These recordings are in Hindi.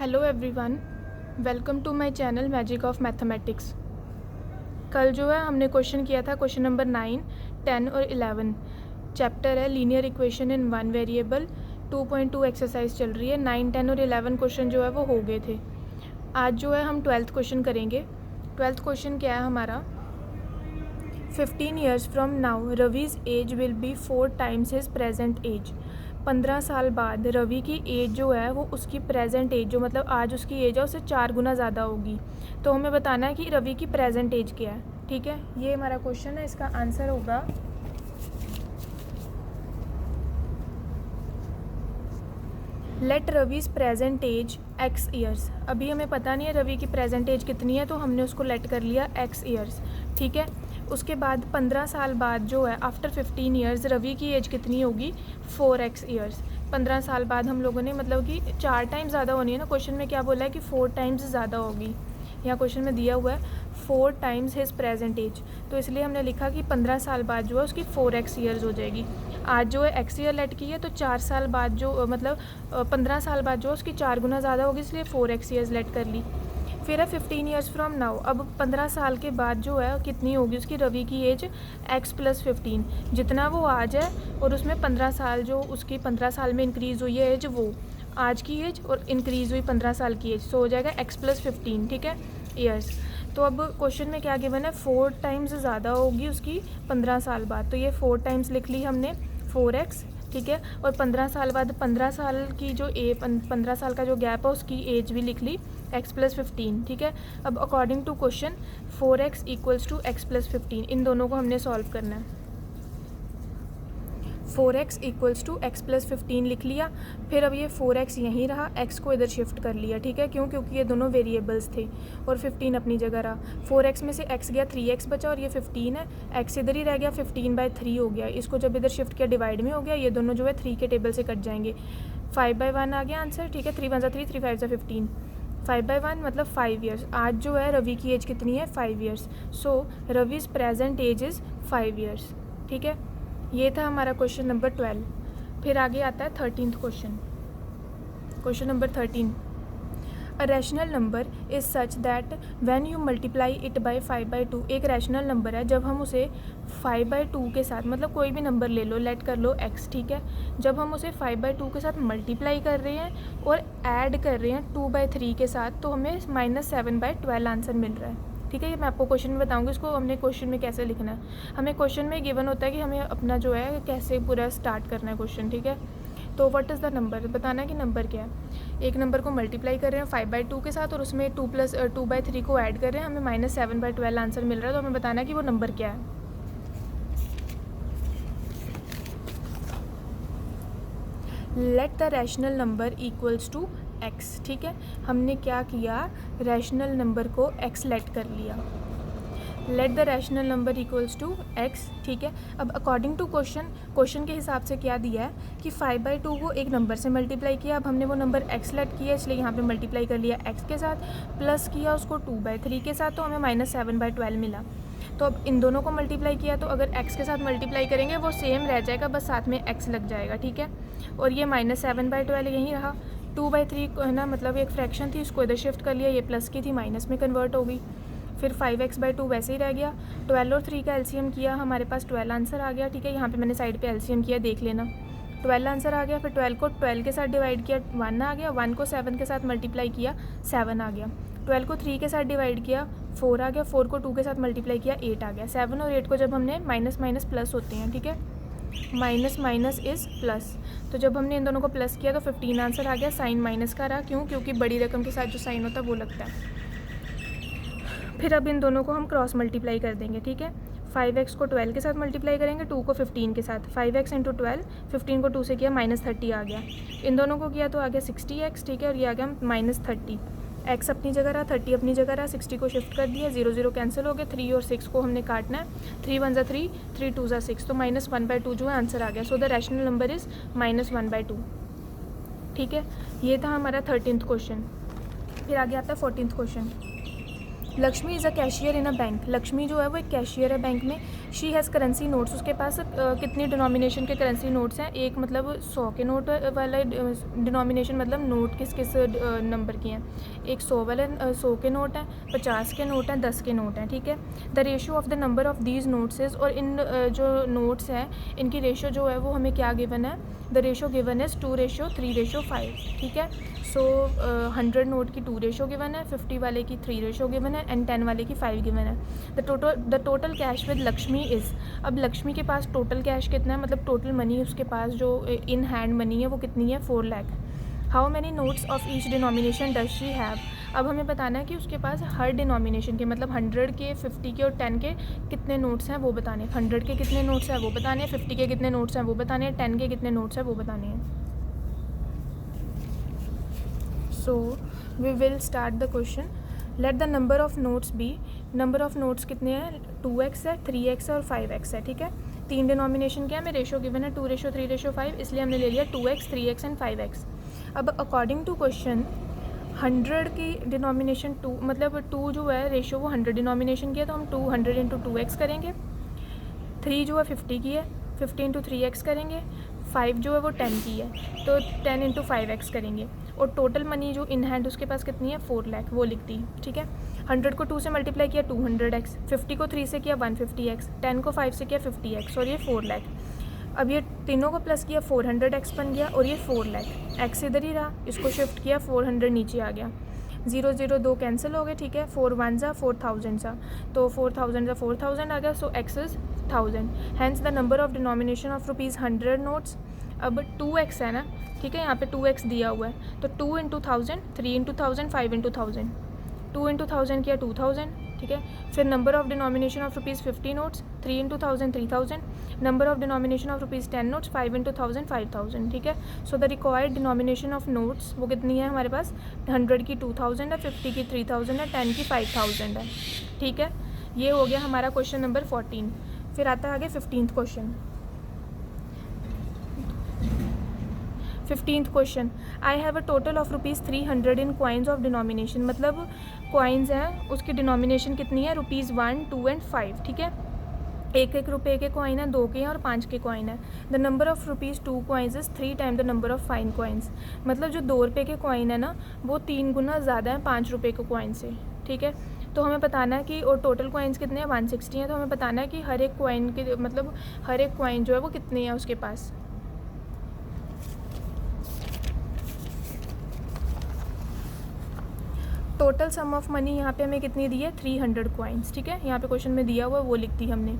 Hello everyone, welcome to my channel magic of mathematics. कल जो है हमने क्वेश्चन किया था क्वेश्चन नंबर 9, 10 और 11। चैप्टर है linear equation in one variable. 2.2 exercise चल रही है। 9, 10 और 11 क्वेश्चन जो है वो हो गए थे। आज जो है हम 12th क्वेश्चन करेंगे। 12th क्वेश्चन क्या है हमारा? 15 years from now Ravi's age will be 4 times his present age. 15 साल बाद रवि की एज जो है वो उसकी प्रेजेंट एज जो मतलब आज उसकी एज है उससे 4 गुना ज़्यादा होगी। तो हमें बताना है कि रवि की प्रेजेंट एज क्या है। ठीक है, ये हमारा क्वेश्चन है। इसका आंसर होगा let Ravi's present age x years. अभी हमें पता नहीं है रवि की प्रेजेंट एज कितनी है, तो हमने उसको लेट कर लिया एक्स ईयर्स। ठीक है, उसके बाद 15 साल बाद जो है आफ्टर 15 ईयर्स रवि की एज कितनी होगी? 4x years. 15 साल बाद हम लोगों ने मतलब कि 4 टाइम्स ज़्यादा होनी है ना। क्वेश्चन में क्या बोला है कि 4 टाइम्स ज़्यादा होगी। यहाँ क्वेश्चन में दिया हुआ है 4 टाइम्स हिज प्रेजेंट एज, तो इसलिए हमने लिखा कि 15 साल बाद जो है उसकी 4x ईयर्स हो जाएगी। आज जो है एक्स ईयर लेट की है, तो 4 साल बाद जो मतलब 15 साल बाद जो है उसकी 4 गुना ज़्यादा होगी, इसलिए 4x ईयर्स लेट कर ली। फिर है 15 ईयर्स फ्रॉम नाउ। अब 15 साल के बाद जो है कितनी होगी उसकी रवि की एज? x + 15। जितना वो आज है और उसमें 15 साल जो उसकी 15 साल में इंक्रीज़ हुई है एज, वो आज की एज और इंक्रीज़ हुई 15 साल की एज, तो हो जाएगा x + 15। ठीक है, ईयर्स। तो अब क्वेश्चन में क्या गिवन है? 4 टाइम्स ज़्यादा होगी उसकी 15 साल बाद, तो ये 4 टाइम्स लिख ली हमने 4x। ठीक है, और 15 साल बाद 15 साल की जो 15 साल का जो गैप है उसकी एज भी लिख ली x + 15। ठीक है, अब according to question 4x = x + 15, इन दोनों को हमने सॉल्व करना है। 4x = x + 15 लिख लिया। फिर अब ये 4x यहीं रहा, x को इधर शिफ्ट कर लिया। ठीक है, क्यों? क्योंकि ये दोनों वेरिएबल्स थे और 15 अपनी जगह रहा। 4x में से x गया, 3x बचा और ये 15 है, x इधर ही रह गया, 15/3 हो गया। इसको जब इधर शिफ्ट किया डिवाइड में हो गया, ये दोनों जो है 3 के टेबल से कट जाएंगे। 5/1 आ गया आंसर। ठीक है, 3 × 1 = 3, 3 × 5 = 15। 5/1 मतलब 5 ईयर्स। आज जो है रवि की एज कितनी है? 5 years. So Ravi's present age is 5 years. ठीक है, ये था हमारा क्वेश्चन नंबर 12। फिर आगे आता है 13th question. Question number 13, a rational number is such that when you multiply it by 5/2। एक रैशनल नंबर है, जब हम उसे 5/2 के साथ, मतलब कोई भी नंबर ले लो, लेट कर लो x। ठीक है, जब हम उसे 5/2 के साथ मल्टीप्लाई कर रहे हैं और ऐड कर रहे हैं 2/3 के साथ, तो हमें -7/12 आंसर मिल रहा है। ठीक है, ये मैं आपको क्वेश्चन में बताऊंगी इसको हमने क्वेश्चन में कैसे लिखना है। हमें क्वेश्चन में गिवन होता है कि हमें अपना जो है कैसे पूरा स्टार्ट करना है क्वेश्चन। ठीक है, तो व्हाट इज़ द नंबर, बताना है कि नंबर क्या है। एक नंबर को मल्टीप्लाई कर रहे हैं 5/2 के साथ और उसमें 2+2/3 को ऐड कर रहे हैं, हमें -7/12 आंसर मिल रहा है। तो हमें बताना है कि वो नंबर क्या है। Let the rational number = x। ठीक है, हमने क्या किया? रैशनल नंबर को x लेट कर लिया। Let the rational number = x। ठीक है, अब अकॉर्डिंग टू क्वेश्चन के हिसाब से क्या दिया है कि 5/2 को एक नंबर से मल्टीप्लाई किया। अब हमने वो नंबर x लेट किया, इसलिए यहाँ पे मल्टीप्लाई कर लिया x के साथ, प्लस किया उसको 2/3 के साथ, तो हमें -7/12 मिला। तो अब इन दोनों को मल्टीप्लाई किया, तो अगर x के साथ मल्टीप्लाई करेंगे वो सेम रह जाएगा, बस साथ में x लग जाएगा। ठीक है, और ये -7/12 यहीं रहा। 2/3 है ना, मतलब एक फ्रैक्शन थी, उसको इधर शिफ्ट कर लिया, ये प्लस की थी माइनस में कन्वर्ट हो गई। फिर 5x/2 वैसे ही रह गया। 12 और 3 का एलसीएम किया, हमारे पास 12 आंसर आ गया। ठीक है, यहाँ पे मैंने साइड पे एलसीएम किया, देख लेना। 12 आंसर आ गया। फिर 12 को 12 के साथ डिवाइड किया, 1 आ गया। 1 को 7 के साथ मल्टीप्लाई किया, 7 आ गया। 12 को 3 के साथ डिवाइड किया, 4 आ गया। 4 को 2 के साथ मल्टीप्लाई किया, 8 आ गया। 7 और 8 को जब हमने माइनस माइनस प्लस होते हैं। ठीक है, माइनस माइनस इज़ प्लस, तो जब हमने इन दोनों को प्लस किया तो 15 आंसर आ गया। साइन माइनस का रहा, क्यों? क्योंकि बड़ी रकम के साथ जो साइन होता है वो लगता है। फिर अब इन दोनों को हम क्रॉस मल्टीप्लाई कर देंगे। ठीक है, 5x को 12 के साथ मल्टीप्लाई करेंगे, 2 को 15 के साथ। 5x × 12, 15 को 2 से किया, -30 आ गया। इन दोनों को किया तो आ गया 60x। ठीक है, और ये आ गया -30। x अपनी जगह रहा, 30 अपनी जगह रहा, 60 को शिफ्ट कर दिया, 0 0 कैंसिल हो गया। 3 और 6 को हमने काटना है, 3 × 1 = 3, 3 × 2 = 6, तो -1/2 जो है आंसर आ गया। So the rational number is -1/2। ठीक है, ये था हमारा 13th क्वेश्चन। फिर आगे आता है 14th question. Lakshmi is a cashier in a bank. Lakshmi जो है वो एक कैशियर है बैंक में। शी हैज़ करेंसी नोट्स, उसके पास कितनी डिनोमिनेशन के करेंसी नोट्स हैं? एक मतलब 100 के नोट वाला डिनोमिनेशन, मतलब नोट किस किस नंबर की हैं? एक 100 वाले 100 के नोट हैं, 50 के नोट हैं, 10 के नोट हैं, ठीक है। The ratio of the number of these notes is, और इन जो नोट्स हैं इनकी रेशियो जो है वो हमें क्या गिवन है? द रेशियो गिवन इज़ 2:3:5, ठीक है। सो 100 नोट की 2 रेशो गिवन है, 50 वाले की 3 रेशो गिवन है एंड 10 वाले की 5 गिवन है। The total cash with Lakshmi is, अब लक्ष्मी के पास टोटल कैश कितना है, मतलब टोटल मनी उसके पास जो इन हैंड मनी है वो कितनी है? 4 lakh. How many notes of each denomination does she have, अब हमें बताना है कि उसके पास हर डिनोमिनेशन के, मतलब 100 के, 50 के और 10 के कितने नोट्स हैं वो बताने हैं। 100 के कितने नोट्स हैं वो बताने हैं, 50 के कितने नोट्स हैं वो बताने हैं, 10 के कितने नोट्स हैं वो बताने हैं। So we will start the question. Let the number of notes be, number of notes कितने हैं? 2x है, 3x है और 5x है, ठीक है। 3 डिनोमिनेशन क्या हमें रेशो गिवन है? 2:3:5, इसलिए हमने ले लिया 2x, 3x एंड 5x। अब अकॉर्डिंग टू क्वेश्चन 100 की डिनोमिनेशन 2, मतलब 2 जो है रेशो वो 100 डिनोमिनेशन की है, तो हम 200 × 2x करेंगे। 3 जो है 50 की है, 50 × 3x करेंगे। 5 जो है वो 10 की है, तो 10 × 5x करेंगे। और टोटल मनी जो इन हैंड उसके पास कितनी है? 4 लाख, वो लिख दी, ठीक है। 100 को 2 से मल्टीप्लाई किया 200x, 50 को 3 से किया 150x, 10 को 5 से किया 50x, और ये 4 लाख। अब ये तीनों को प्लस किया 400x बन गया, और ये 4 लाख। एक्स इधर ही रहा, इसको शिफ्ट किया 400 नीचे आ गया। 0 0 2 कैंसिल हो गए, ठीक है। 4 1 सा 4000 सा, तो 4000 सा 4000 आ गया। So x is 1000। Hence the number of denomination of ₹100 notes. अब 2x है ना, ठीक है, यहाँ पे 2x दिया हुआ है, तो 2 × 1000, 3 × 1000, 5 × 1000, 2 × 1000 किया 2000, ठीक है। फिर number of denomination of ₹50 notes, 3 × 1000 3000, number of denomination of ₹10 notes, 5 × 1000 5000, ठीक है। So the required denomination of notes वो कितनी है हमारे पास? 100 की 2000 है, 50 की 3000 है, 10 की 5000 है, ठीक है। ये हो गया हमारा क्वेश्चन नंबर 14। फिर आता है आगे 15th question. 15th question, I have a total of ₹300 in coins of denomination, मतलब कॉइन्स हैं उसकी डिनोमिनेशन कितनी है? ₹1, 2 एंड 5, ठीक है। 1 रुपये के कॉइन है, 2 के हैं और 5 के कॉइन है। The number of ₹2 coins is 3 time the number of 5 coins, मतलब जो 2 रुपये के कॉइन है ना वो 3 गुना ज़्यादा है 5 रुपये के कॉइन से, ठीक है। तो हमें बताना है कि, और टोटल कॉइन्स कितने हैं? 160 हैं, तो हमें बताना है कि हर एक कॉइन के, मतलब हर एक कॉइन जो है वो कितनी है उसके पास। टोटल सम ऑफ मनी यहाँ पे हमें कितनी दी है? 300 कॉइन्स, ठीक है। यहाँ पे क्वेश्चन में दिया हुआ है वो लिख दी हमने।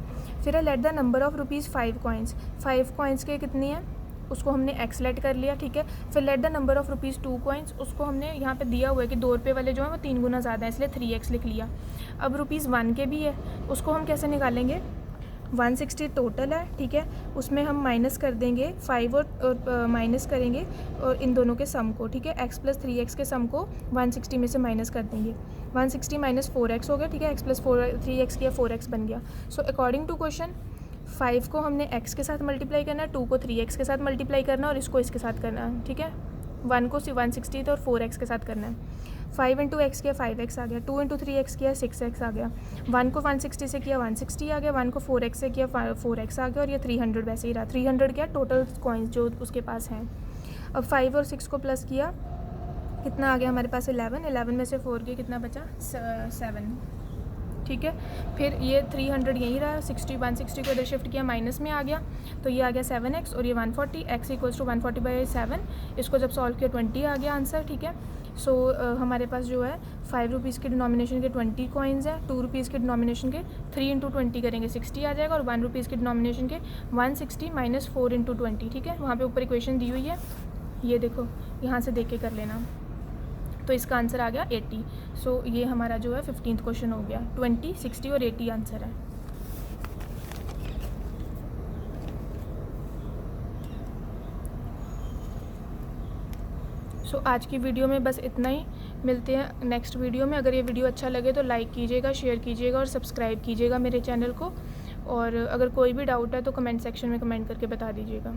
फिर है let the number of ₹5 coins, 5 coins के कितनी है उसको हमने एक्स लेट कर लिया, ठीक है। फिर let the number of ₹2 coins, उसको हमने यहाँ पे दिया हुआ है कि 2 रुपये वाले जो है वो 3 गुना ज़्यादा है, इसलिए 3x लिख लिया। अब ₹1 के भी है, उसको हम कैसे निकालेंगे? 160 टोटल है, ठीक है। उसमें हम माइनस कर देंगे 5 और माइनस करेंगे और इन दोनों के सम को, ठीक है। x + 3x के सम को 160 में से माइनस कर देंगे। 160 - 4x हो गया, ठीक है। x + 3x किया 4x बन गया। सो अकॉर्डिंग टू क्वेश्चन 5 को हमने x के साथ मल्टीप्लाई करना है, 2 को 3x के साथ मल्टीप्लाई करना है और इसको इसके साथ करना है, ठीक है। 1 को 160 और 4x के साथ करना है। 5 × x किया 5x आ गया, 2 × 3x किया 6x आ गया, 1 को 160 से किया 160 आ गया, 1 को 4x से किया 4x आ गया, और ये 300 वैसे ही रहा। 300 क्या टोटल कॉइन्स जो उसके पास हैं। अब 5 और 6 को प्लस किया, कितना आ गया हमारे पास? 11। 11 में से 4 के कितना बचा? 7, ठीक है। फिर ये 300 यहीं रहा, 160 को इधर शिफ्ट किया, माइनस में आ गया, तो ये आ गया 7x और ये 140, x = 140/7। इसको जब सॉल्व किया 20 आ गया आंसर, ठीक है। सो हमारे पास जो है 5 रुपीज़ के डिनोमिनेशन के 20 कॉइन्स हैं, 2 रुपीज़ के डिनोमिनेशन के 3 × 20 करेंगे 60 आ जाएगा, और 1 रुपीज़ के डिनोमिनेशन के 160 - 4 × 20, ठीक है। वहाँ पे ऊपर इक्वेशन दी हुई है, ये देखो, यहाँ से देख के कर लेना। तो इसका आंसर आ गया 80। सो ये हमारा जो है 15th क्वेश्चन हो गया। 20, 60 और 80 आंसर है। सो आज की वीडियो में बस इतना ही। मिलते हैं नेक्स्ट वीडियो में। अगर ये वीडियो अच्छा लगे तो लाइक कीजिएगा, शेयर कीजिएगा और सब्सक्राइब कीजिएगा मेरे चैनल को। और अगर कोई भी डाउट है तो कमेंट सेक्शन में कमेंट करके बता दीजिएगा।